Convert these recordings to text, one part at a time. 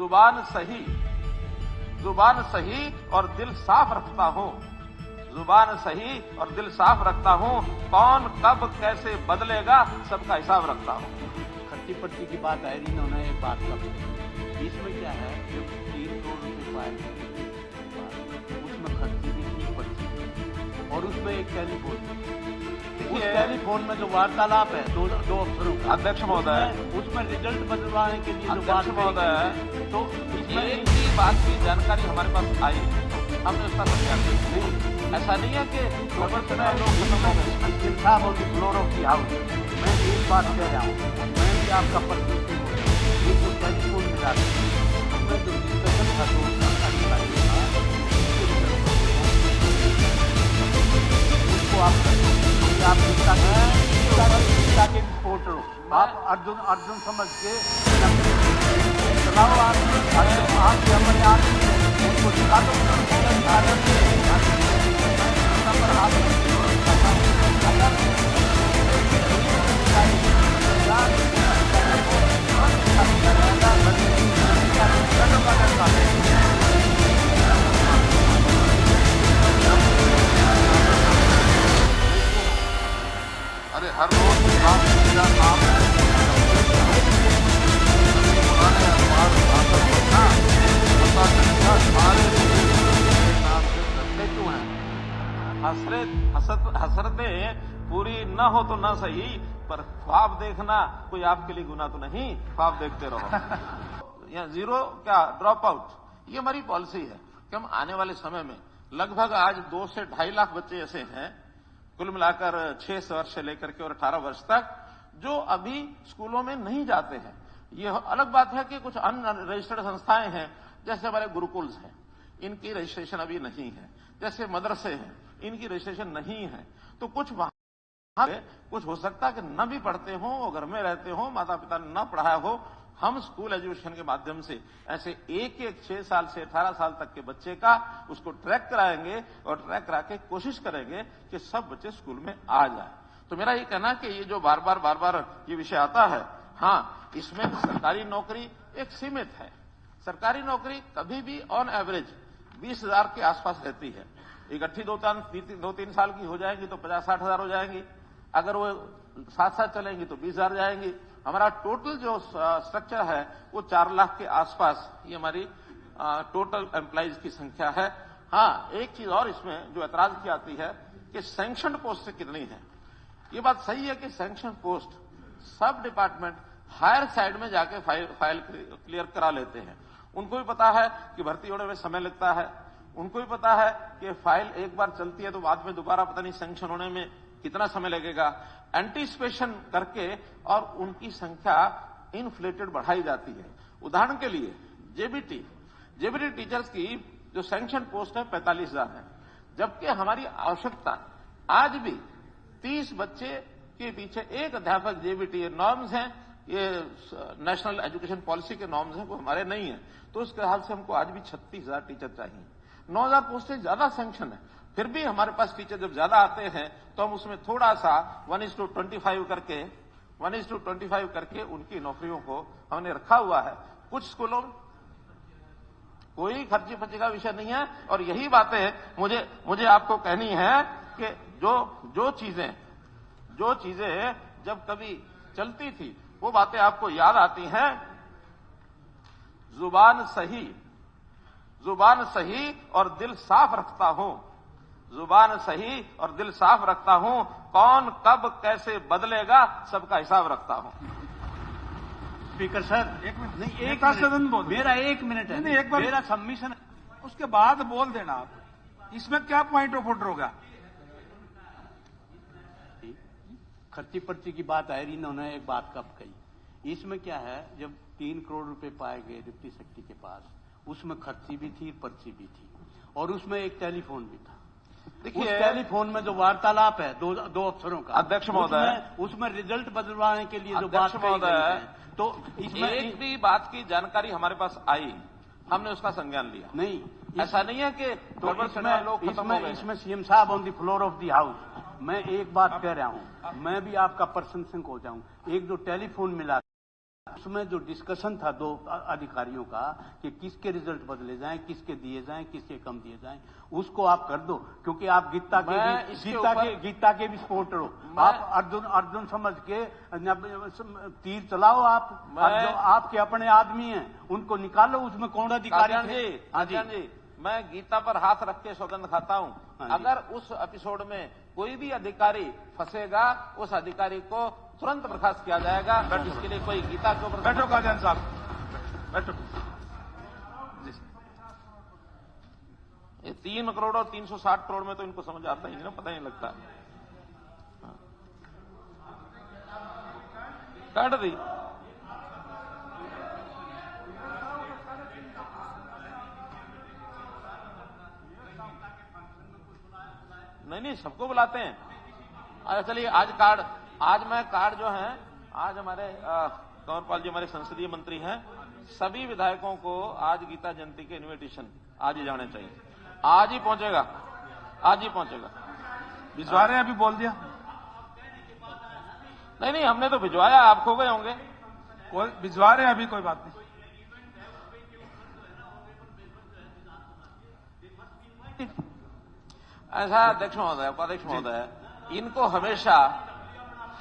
जुबान सही और दिल साफ रखता हूँ, जुबान सही और दिल साफ रखता हूँ, कौन कब कैसे बदलेगा सबका हिसाब रखता हूँ। खर्ची पर्ची की बात है, इन्होंने एक बात कर इसमें क्या है, जब 3 करोड़ रुपए पाए उसमें खर्ची भी थी, पर्ची भी, और उसमें एक टेलीफोन, उस टेलीफोन में जो वार्तालाप है दो अफसरों का, अध्यक्ष महोदय, उसमें रिजल्ट बदलवाने के लिए जो बात अध्यक्ष महोदय, तो इसमें एक भी बात की जानकारी हमारे पास आई, हमने उसका संज्ञान लिया। ऐसा नहीं है कि लोग साहब on the floor of the house, मैं एक बात कह रहा हूँ, मैं भी आपका प्रतिनिधि हूँ, ये जो टेलीफोन मिला मैं जो डिस्कशन था तो उसको आप गीता के रिपोर्टर हो, आप अर्जुन समझ के चलाओ, आप अपने आप उनको दिखा दो। अरे हर रोज मेरा नाम हसरतें पूरी न हो तो न सही, पर ख्वाब देखना कोई आपके लिए गुनाह तो नहीं, ख्वाब देखते रहो। या जीरो क्या ड्रॉप आउट, ये हमारी पॉलिसी है कि हम आने वाले समय में लगभग आज 2 से 2.5 लाख बच्चे ऐसे हैं, कुल मिलाकर 6 वर्ष से लेकर के और 18 वर्ष तक, जो अभी स्कूलों में नहीं जाते हैं। ये अलग बात है कि कुछ अनरजिस्टर्ड संस्थाएं हैं, जैसे हमारे गुरुकुल्स हैं, इनकी रजिस्ट्रेशन अभी नहीं है, जैसे मदरसे हैं, इनकी रजिस्ट्रेशन नहीं है। तो कुछ वहां कुछ हो सकता है कि न भी पढ़ते हो, घर में रहते हो, माता पिता ने न पढ़ाया हो। हम स्कूल एजुकेशन के माध्यम से ऐसे एक 6 साल से 18 साल तक के बच्चे का उसको ट्रैक कराएंगे और ट्रैक करा के कोशिश करेंगे कि सब बच्चे स्कूल में आ जाए। तो मेरा ये कहना है कि ये जो बार बार ये विषय आता है, हाँ, इसमें सरकारी नौकरी एक सीमित है। सरकारी नौकरी कभी भी ऑन एवरेज 20,000 के आसपास रहती है। इकट्ठी 2-3 साल की हो जाएंगी तो 50-60 हजार हो जाएंगी, अगर वो साथ चलेंगी तो 20,000 जाएंगी। हमारा टोटल जो स्ट्रक्चर है वो 4 लाख के आसपास ये हमारी टोटल एम्प्लॉइज की संख्या है। हाँ, एक चीज और इसमें जो ऐतराज की आती है कि सैंक्शन पोस्ट कितनी है। ये बात सही है कि सैंक्शन पोस्ट सब डिपार्टमेंट हायर साइड में जाके फाइल क्लियर करा लेते हैं। उनको भी पता है कि भर्ती होने में समय लगता है, उनको भी पता है कि फाइल एक बार चलती है तो बाद में दोबारा पता नहीं सैंक्शन होने में कितना समय लगेगा। एंटीसिपेशन करके और उनकी संख्या इन्फ्लेटेड बढ़ाई जाती है। उदाहरण के लिए जेबीटी टीचर्स की जो सैंक्शन पोस्ट है 45,000 है, जबकि हमारी आवश्यकता आज भी 30 बच्चे के पीछे एक अध्यापक जेबीटी नॉर्म्स हैं, ये नेशनल एजुकेशन पॉलिसी के नॉर्म्स हैं, वो हमारे नहीं है। तो उस हाल से हमको आज भी 36,000 टीचर चाहिए। 9,000 पोस्टें ज्यादा सैंक्शन है, फिर भी हमारे पास टीचर जब ज्यादा आते हैं तो हम उसमें थोड़ा सा 1:25 करके उनकी नौकरियों को हमने रखा हुआ है। कुछ स्कूलों में कोई खर्ची फर्ची का विषय नहीं है। और यही बातें मुझे आपको कहनी है कि जो चीजें जब कभी चलती थी वो बातें आपको याद आती हैं। जुबान सही और दिल साफ रखता हूं, जुबान सही और दिल साफ रखता हूं, कौन कब कैसे बदलेगा सबका हिसाब रखता हूं। स्पीकर सर, एक मिनट नहीं, एक सदन बोल, मेरा 1 मिनट है, नहीं, एक बार मेरा सबमिशन, उसके बाद बोल देना आप। इसमें क्या पॉइंट ऑफ ऑर्डर होगा? खर्ची पर्ची की बात है, इन्होंने एक बात कब कही। इसमें क्या है, जब 3 करोड़ रुपए पाए गए डिप्टी सेक्रेटरी के पास, उसमें खर्ची भी थी, पर्ची भी थी, और उसमें एक टेलीफोन भी था। देखिए, उस टेलीफोन में जो वार्तालाप है दो अफसरों का, अध्यक्ष महोदय, उसमें रिजल्ट बदलवाने के लिए जो अध्यक्ष बात महोदय, तो इसमें एक भी बात की जानकारी हमारे पास आई, हमने उसका संज्ञान लिया। नहीं, ऐसा नहीं है कि तो इसमें सीएम साहब on the floor of the house, मैं एक बात कह रहा हूं, मैं भी आपका पर्सन सिंह हो जाऊं। एक जो टेलीफोन मिला उसमें जो डिस्कशन था दो अधिकारियों का कि किसके रिजल्ट बदले जाएं, किसके दिए जाएं, किसके कम दिए जाएं, उसको आप कर दो, क्योंकि आप गीता के भी सपोर्टर हो। आप अर्जुन समझ के तीर चलाओ, आप जो आपके अपने आदमी हैं उनको निकालो, उसमें कौन अधिकारी थे? हाँ जी, मैं गीता पर हाथ रख के सौगंध खाता हूं, अगर उस एपिसोड में कोई भी अधिकारी फंसेगा उस अधिकारी को तुरंत बर्खास्त किया जाएगा। इसके लिए कोई गीता के ऊपर बैठो कादियान साहब, बैठो। ये 3 करोड़ और 360 करोड़ में तो इनको समझ आता ही नहीं ना, पता नहीं लगता। काट दी। नहीं, सबको बुलाते हैं। अच्छा चलिए, आज मैं कार्ड जो है, आज हमारे कंवरपाल जी हमारे संसदीय मंत्री हैं, सभी विधायकों को आज गीता जयंती के इनविटेशन आज ही जाने चाहिए। आज ही पहुंचेगा। भिजवा रहे हैं, अभी बोल दिया। नहीं, हमने तो भिजवाया, आप खो गए होंगे। कोई भिजवा रहे हैं, अभी कोई बात नहीं। ऐसा अध्यक्ष महोदय, उपाध्यक्ष महोदय, इनको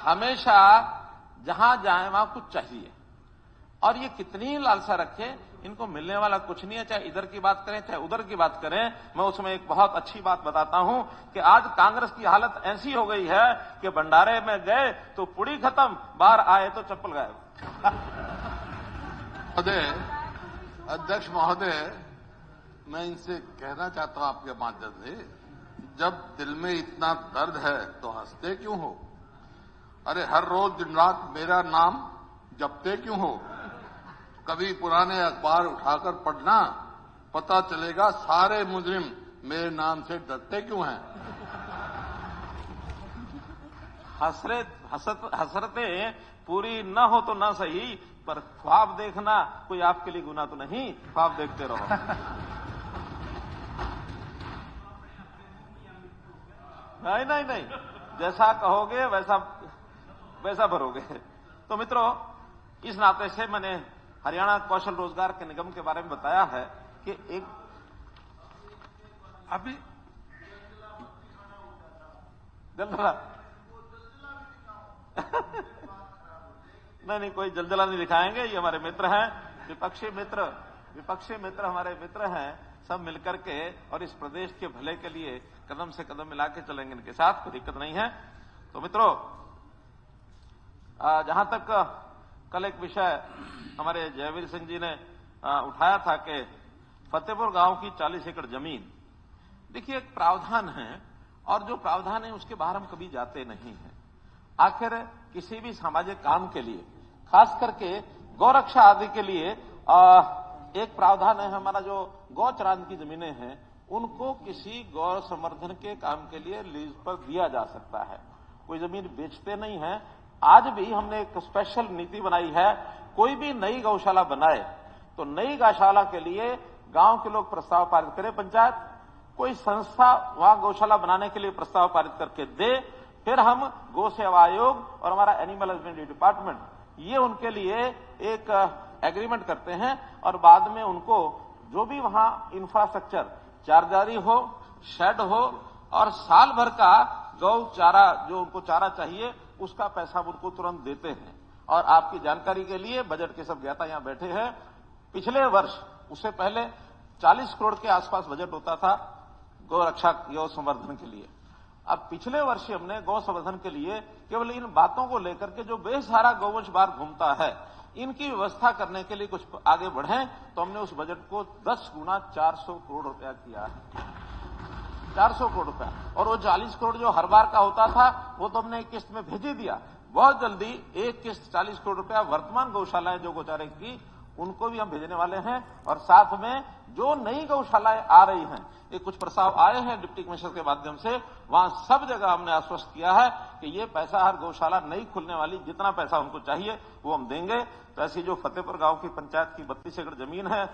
हमेशा जहां जाए वहां कुछ चाहिए, और ये कितनी लालसा रखे, इनको मिलने वाला कुछ नहीं है। चाहे इधर की बात करें चाहे उधर की बात करें। मैं उसमें एक बहुत अच्छी बात बताता हूं कि आज कांग्रेस की हालत ऐसी हो गई है कि भंडारे में गए तो पुड़ी खत्म, बाहर आए तो चप्पल गायब। अध्यक्ष महोदय, मैं इनसे कहना चाहता हूं आपके माध्यम से, जब दिल में इतना दर्द है तो हंसते क्यों हो? अरे हर रोज दिन रात मेरा नाम जपते क्यों हो? कभी पुराने अखबार उठाकर पढ़ना, पता चलेगा सारे मुजरिम मेरे नाम से डरते क्यों हैं। हसरतें पूरी न हो तो न सही, पर ख्वाब देखना कोई आपके लिए गुनाह तो नहीं, ख्वाब देखते रहो। नहीं, जैसा कहोगे वैसा भरोगे। तो मित्रों, इस नाते से मैंने हरियाणा कौशल रोजगार के निगम के बारे में बताया है कि एक अभी जलजला नहीं, कोई जलजला नहीं दिखाएंगे। ये हमारे मित्र हैं, विपक्षी मित्र हमारे मित्र हैं, सब मिलकर के और इस प्रदेश के भले के लिए कदम से कदम मिला के चलेंगे इनके साथ, कोई दिक्कत नहीं है। तो मित्रों, जहां तक कल एक विषय हमारे जयवीर सिंह जी ने उठाया था कि फतेहपुर गांव की 40 एकड़ जमीन, देखिए एक प्रावधान है, और जो प्रावधान है उसके बाहर हम कभी जाते नहीं हैं। आखिर किसी भी सामाजिक काम के लिए, खास करके गौरक्षा आदि के लिए एक प्रावधान है, हमारा जो गौचरान की जमीनें हैं उनको किसी गौ संवर्धन के काम के लिए लीज पर दिया जा सकता है, कोई जमीन बेचते नहीं है। आज भी हमने एक स्पेशल नीति बनाई है, कोई भी नई गौशाला बनाए तो नई गौशाला के लिए गांव के लोग प्रस्ताव पारित करें, पंचायत कोई संस्था वहां गौशाला बनाने के लिए प्रस्ताव पारित करके दे, फिर हम गौ सेवा आयोग और हमारा एनिमल हस्बेंड्री डिपार्टमेंट ये उनके लिए एक एग्रीमेंट करते हैं, और बाद में उनको जो भी वहां इंफ्रास्ट्रक्चर, चारदारी हो, शेड हो, और साल भर का गौ चारा जो उनको चारा चाहिए उसका पैसा उनको तुरंत देते हैं। और आपकी जानकारी के लिए, बजट के सब ज्ञाता यहां बैठे हैं, पिछले वर्ष, उससे पहले 40 करोड़ के आसपास बजट होता था गौ रक्षा, गौ संवर्धन के लिए। अब पिछले वर्ष हमने गौ संवर्धन के लिए केवल इन बातों को लेकर के जो बेसहारा गौवंश बाहर घूमता है, इनकी व्यवस्था करने के लिए कुछ आगे बढ़े, तो हमने उस बजट को 10 गुना 400 करोड़ रुपया किया है। 400 करोड़ रुपया, और वो 40 करोड़ जो हर बार का होता था वो तो हमने एक किस्त में भेज दिया। बहुत जल्दी एक किस्त 40 करोड़ रुपया वर्तमान गौशालाएं जो गौचारे की उनको भी हम भेजने वाले हैं, और साथ में जो नई गौशालाएं आ रही हैं, ये कुछ प्रस्ताव आए हैं डिप्टी कमिश्नर के माध्यम से, वहां सब जगह हमने आश्वस्त किया है कि ये पैसा हर गौशाला नई खुलने वाली जितना पैसा उनको चाहिए वो हम देंगे। तो ऐसी जो फतेहपुर गांव की पंचायत की 32 एकड़ जमीन है